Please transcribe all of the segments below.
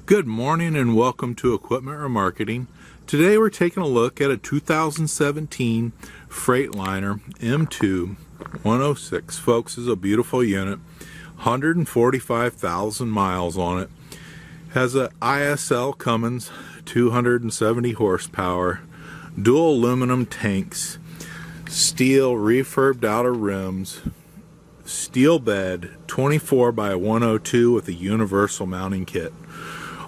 Good morning and welcome to Equipment Remarketing. Today we're taking a look at a 2017 Freightliner M2 106. Folks, this is a beautiful unit. 145,000 miles on it. Has a ISL Cummins 270 horsepower, dual aluminum tanks, steel refurbed outer rims, steel bed, 24 by 102 with a universal mounting kit.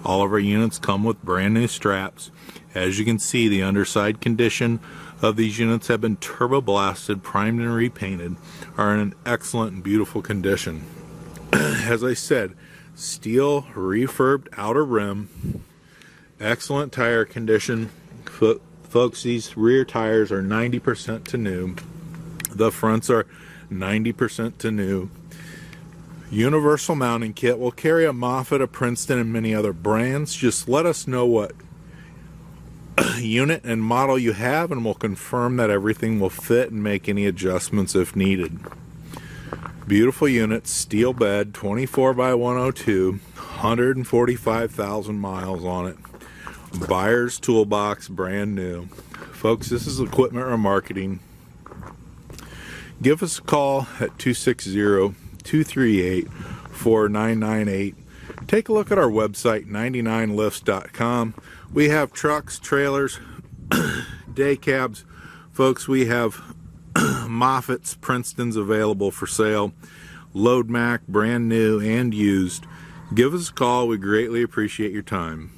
All of our units come with brand new straps. As you can see, the underside condition of these units have been turbo blasted, primed and repainted, are in an excellent and beautiful condition. As I said, steel refurbed outer rim, excellent tire condition. Folks, these rear tires are 90% to new. The fronts are 90% to new. Universal mounting kit. Will carry a Moffett, a Princeton, and many other brands. Just let us know what unit and model you have, and we'll confirm that everything will fit and make any adjustments if needed. Beautiful unit, steel bed, 24 by 102, 145,000 miles on it. Buyer's toolbox, brand new. Folks, this is Equipment Remarketing. Give us a call at 260-238-4998. Take a look at our website, 99lifts.com. We have trucks, trailers, day cabs. Folks, we have Moffetts, Princetons available for sale. Load Mac, brand new and used. Give us a call. We greatly appreciate your time.